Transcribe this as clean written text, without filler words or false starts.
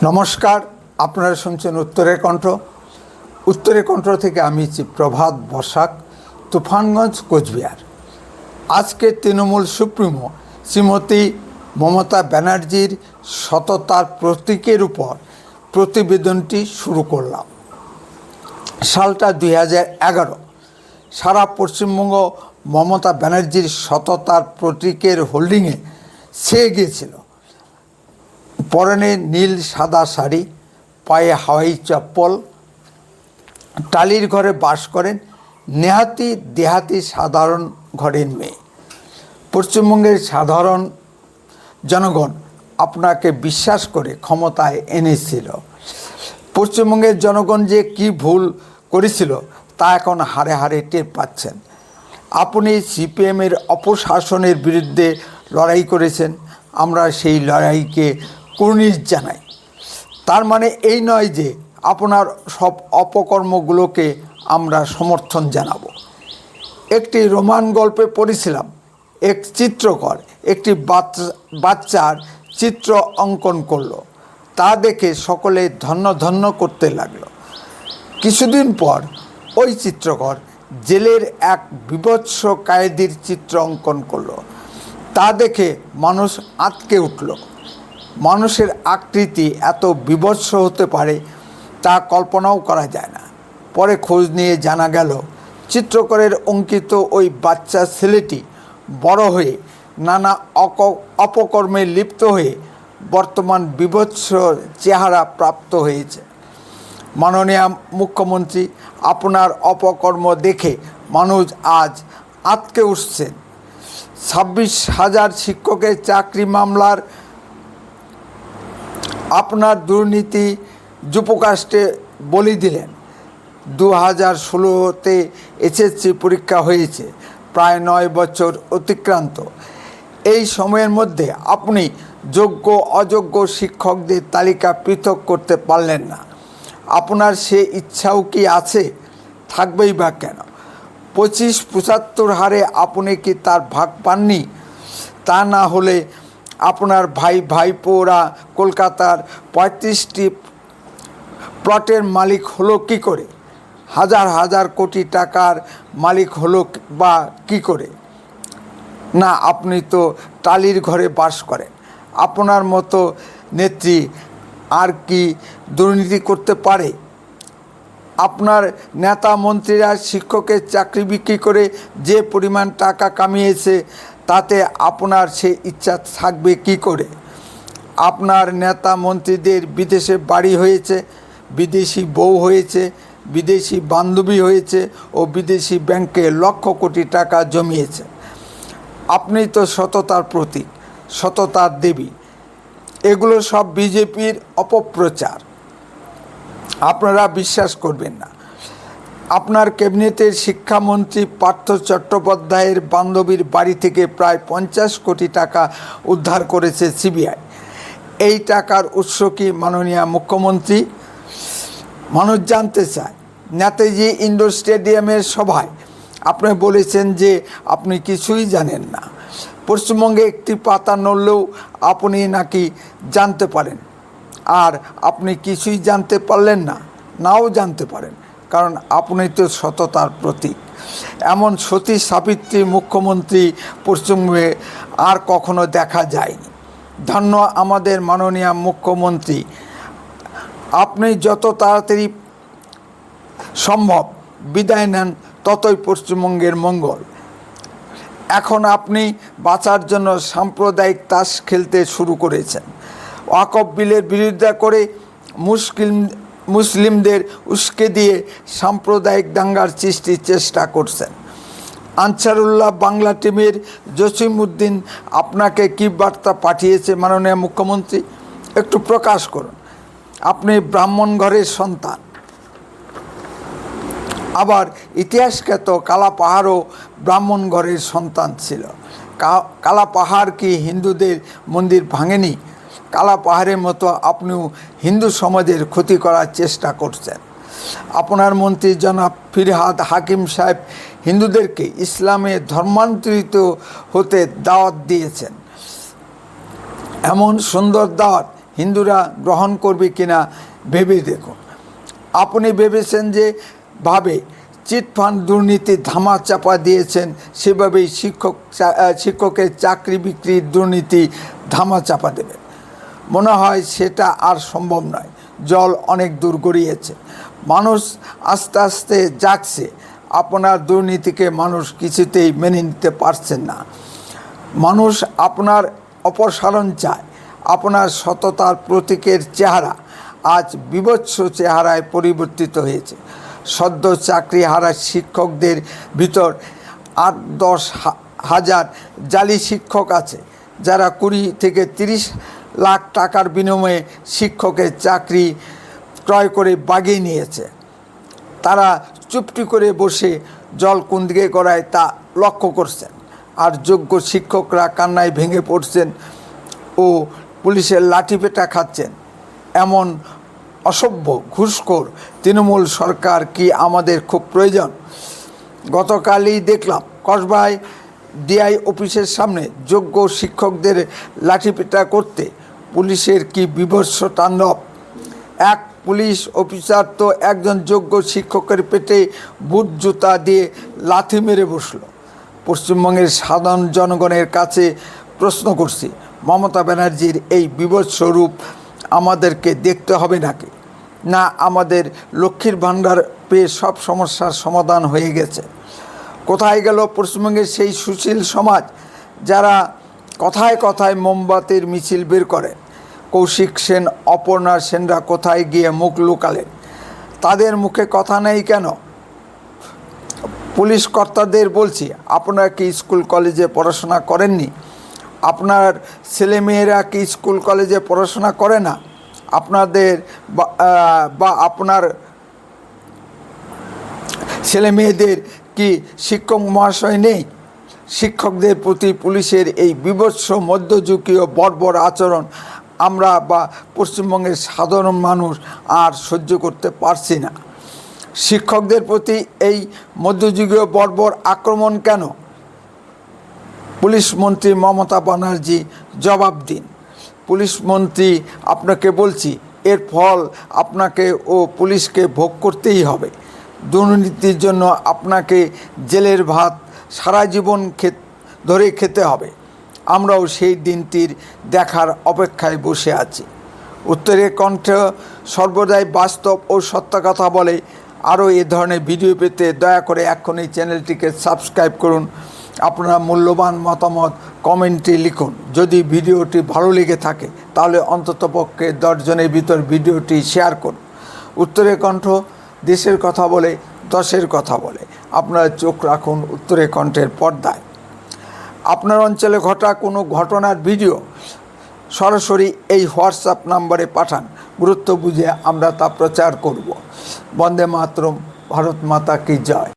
নমস্কার, আপনারা শুনছেন উত্তরের কণ্ঠ। উত্তরের কণ্ঠ থেকে আমি প্রভাত বসাক, তুফানগঞ্জ, কোচবিহার। আজকে তৃণমূল সুপ্রিমো শ্রীমতী মমতা ব্যানার্জির সততার প্রতীকের উপর প্রতিবেদনটি শুরু করলাম। সালটা 2011। সারা পশ্চিমবঙ্গ মমতা ব্যানার্জির সততার প্রতীকের হোল্ডিংয়ে ছেয়ে গিয়েছিল। পরনে নীল সাদা শাড়ি, পায়ে হাওয়াই চপ্পল, টালির ঘরে বাস করেন নেহাতি দেহাতি সাধারণ ঘরের মেয়ে। পশ্চিমবঙ্গের সাধারণ জনগণ আপনাকে বিশ্বাস করে ক্ষমতায় এনেছিল। পশ্চিমবঙ্গের জনগণ যে কি ভুল করেছিল তা এখন হাড়ে হাড়ে টের পাচ্ছেন। আপনি সিপিএমের অপশাসনের বিরুদ্ধে লড়াই করেছেন, আমরা সেই লড়াইকে কুর্নিশ জানাই। তার মানে এই নয় যে আপনার সব অপকর্মগুলোকে আমরা সমর্থন জানাব। একটি রোমান গল্পে পড়েছিলাম, এক চিত্রকর একটি বাচ্চার চিত্র অঙ্কন করলো। তা দেখে সকলে ধন্য ধন্য করতে লাগলো। কিছুদিন পর ওই চিত্রকর জেলের এক বীভৎস কায়েদির চিত্র অঙ্কন করলো। তা দেখে মানুষ আঁতকে উঠল। মানুষের আকৃতি এত বীভৎস হতে পারে তা কল্পনাও করা যায় না। পরে খোঁজ নিয়ে জানা গেল চিত্রকরের অঙ্কিত ওই বাচ্চা ছেলেটি বড় হয়ে নানা অপকর্মে লিপ্ত হয়ে বর্তমান বীভৎস চেহারা প্রাপ্ত হয়েছে। মাননীয় মুখ্যমন্ত্রী, আপনার অপকর্ম দেখে মানুষ আজ আঁতকে উঠছেন। 26,000 শিক্ষকের চাকরি মামলার আপনার দুর্নীতি যুপকাষ্টে বলি দিলেন। 2016তে এসএসসি পরীক্ষা হয়েছে, প্রায় 9 বছর অতিক্রান্ত। এই সময়ের মধ্যে আপনি যোগ্য অযোগ্য শিক্ষকদের তালিকা পৃথক করতে পারলেন না। আপনার সে ইচ্ছাও কি আছে? থাকবেই বা কেন? 25-75 হারে আপনি কি তার ভাগ পাননি? তা না হলে আপনার ভাইপোরা কলকাতার 35টি প্লটের মালিক হলো কি করে? হাজার হাজার কোটি টাকার মালিক হলো বা কি করে? না, আপনি তো টালির ঘরে বাস করেন। আপনার মতো নেত্রী আর কি দুর্নীতি করতে পারে? আপনার নেতা মন্ত্রীরা শিক্ষকের চাকরি বিক্রি করে যে পরিমাণ টাকা কামিয়েছে তাতে আপনার সে ইচ্ছা থাকবে কি করে? আপনার নেতা মন্ত্রীদের বিদেশে বাড়ি হয়েছে, বিদেশি বউ হয়েছে, বিদেশি বান্ধবী হয়েছে ও বিদেশি ব্যাংকে লক্ষ কোটি টাকা জমিয়েছে। আপনি তো সততার প্রতীক, সততার দেবী। এগুলো সব বিজেপির অপপ্রচার, আপনারা বিশ্বাস করবেন না। আপনার ক্যাবিনেটের শিক্ষামন্ত্রী পার্থ চট্টোপাধ্যায়ের বান্ধবীর বাড়ি থেকে প্রায় 50 কোটি টাকা উদ্ধার করেছে সিবিআই। এই টাকার উৎস কি মাননীয় মুখ্যমন্ত্রী? মানুষ জানতে চায়। নেতাজি ইন্ডোর স্টেডিয়ামের সভায় আপনি বলেছেন যে আপনি কিছুই জানেন না। পশ্চিমবঙ্গে একটি পাতা নড়লেও আপনি নাকি জানতে পারেন, আর আপনি কিছুই জানতে পারলেন না, নাও জানতে পারেন, কারণ আপনি তো সততার প্রতীক। এমন সতী সাবিত্রী মুখ্যমন্ত্রী পশ্চিমবঙ্গে আর কখনো দেখা যায়নি। ধন্য আমাদের মাননীয় মুখ্যমন্ত্রী। আপনি যত তাড়াতাড়ি সম্ভব বিদায় নেন, ততই পশ্চিমবঙ্গের মঙ্গল। এখন আপনি বাঁচার জন্য সাম্প্রদায়িক তাস খেলতে শুরু করেছেন। ওয়াকফ বিলের বিরোধিতা করে মুসলিমদের উস্কে দিয়ে সাম্প্রদায়িক দাঙ্গার সৃষ্টির চেষ্টা করছেন। আনসারুল্লাহ বাংলা টিমের জসিম উদ্দিন আপনাকে কী বার্তা পাঠিয়েছে মাননীয় মুখ্যমন্ত্রী? একটু প্রকাশ করুন। আপনি ব্রাহ্মণ ঘরের সন্তান। আবার ইতিহাসখ্যাত কালাপাহাড়ও ব্রাহ্মণ ঘরের সন্তান ছিল। কালাপাহাড় কি হিন্দুদের মন্দির ভাঙেনি? কালাপাহাড়ের মতো আপনিও হিন্দু সমাজের ক্ষতি করার চেষ্টা করছেন। আপনার মন্ত্রী জনাব ফিরহাদ হাকিম সাহেব হিন্দুদেরকে ইসলামে ধর্মান্তরিত হতে দাওয়াত দিয়েছেন। এমন সুন্দর দাওয়াত হিন্দুরা গ্রহণ করবে কিনা ভেবে দেখুন। আপনি ভেবেছেন যে ভাবে চিটফান্ড দুর্নীতি ধামাচাপা দিয়েছেন, সেভাবেই শিক্ষকের চাকরি বিক্রির দুর্নীতি ধামাচাপা দেবেন। মনে হয় সেটা আর সম্ভব নয়। জল অনেক দূর গড়িয়েছে, মানুষ আস্তে আস্তে জাগছে। আপনার দুর্নীতিকে মানুষ কিছুতেই মেনে নিতে পারছেন না। মানুষ আপনার অপসারণ চায়। আপনার সততার প্রতীকের চেহারা আজ বিভৎস চেহারায় পরিবর্তিত হয়েছে। সদ্য চাকরি হারা শিক্ষকদের ভিতর ৮-১০ হাজার জালি শিক্ষক আছে, যারা ২০ থেকে ৩০ লাখ টাকার বিনিময়ে শিক্ষকের চাকরি ক্রয় করে বাগিয়ে নিয়েছে। তারা চুপটি করে বসে জল কোন দিকে গড়ায় তা লক্ষ্য করছেন, আর যোগ্য শিক্ষকরা কান্নায় ভেঙে পড়ছেন ও পুলিশের লাঠিপেটা খাচ্ছেন। এমন অসভ্য ঘুষখোর তৃণমূল সরকার কি আমাদের খুব প্রয়োজন? গতকালই দেখলাম কসবায় ডিআই অফিসের সামনে যোগ্য শিক্ষকদের লাঠিপেটা করতে পুলিশের কি বীভৎস তাণ্ডব। এক পুলিশ অফিসার তো একজন যোগ্য শিক্ষকের পেটে বুট জুতা দিয়ে লাথি মেরে বসল। পশ্চিমবঙ্গের সাধারণ জনগণের কাছে প্রশ্ন করছি, মমতা ব্যানার্জির এই বীভৎস রূপ আমাদেরকে দেখতে হবে নাকি? না আমাদের লক্ষ্মীর ভাণ্ডার পেয়ে সব সমস্যার সমাধান হয়ে গেছে? কোথায় গেল পশ্চিমবঙ্গের সেই সুশীল সমাজ যারা কথায় কথায় মোমবাতির মিছিল বের করেন? কৌশিক সেন, অপর্ণা সেনরা কোথায় গিয়ে মুখ লুকালেন? তাদের মুখে কথা নেই কেন? পুলিশ কর্তাদের বলছি, আপনারা কি স্কুল কলেজে পড়াশোনা করেননি? আপনার ছেলেমেয়েরা কি স্কুল কলেজে পড়াশোনা করে না? আপনাদের বা আপনার ছেলেমেয়েদের কি শিক্ষক মহাশয় নেই? শিক্ষকদের প্রতি পুলিশের এই বীভৎস মধ্যযুগীয় বর্বর আচরণ আমরা বা পশ্চিমবঙ্গের সাধারণ মানুষ আর সহ্য করতে পারছি না। শিক্ষকদের প্রতি এই মধ্যযুগীয় বর্বর আক্রমণ কেন? পুলিশ মন্ত্রী মমতা ব্যানার্জি জবাব দিন। পুলিশ মন্ত্রী, আপনাকে বলছি, এর ফল আপনাকে ও পুলিশকে ভোগ করতেই হবে। দুর্নীতির জন্য আপনাকে জেলের ভাত সারা জীবন ধরে খেতে হবে। আমরাও সেই দিনটির দেখার অপেক্ষায় বসে আছি। উত্তরের কণ্ঠ সর্বদাই বাস্তব ও সত্য কথা বলে। আরও এ ধরনের ভিডিও পেতে দয়া করে এখনই চ্যানেলটিকে সাবস্ক্রাইব করুন। আপনারা মূল্যবান মতামত কমেন্টে লিখুন। যদি ভিডিওটি ভালো লেগে থাকে তাহলে অন্ততপক্ষে 10 জনের ভিতর ভিডিওটি শেয়ার করুন। উত্তরের কণ্ঠ দেশের কথা বলে, দশের কথা বলে। আপনারা চোখ রাখুন উত্তরের কণ্ঠের পর্দায়। আপনার অঞ্চলে ঘটা কোনো ঘটনার ভিডিও সরাসরি এই হোয়াটসঅ্যাপ নাম্বারে পাঠান। গুরুত্ব বুঝে আমরা তা প্রচার করব। বন্দে মাতরম, ভারত মাতা কি জয়।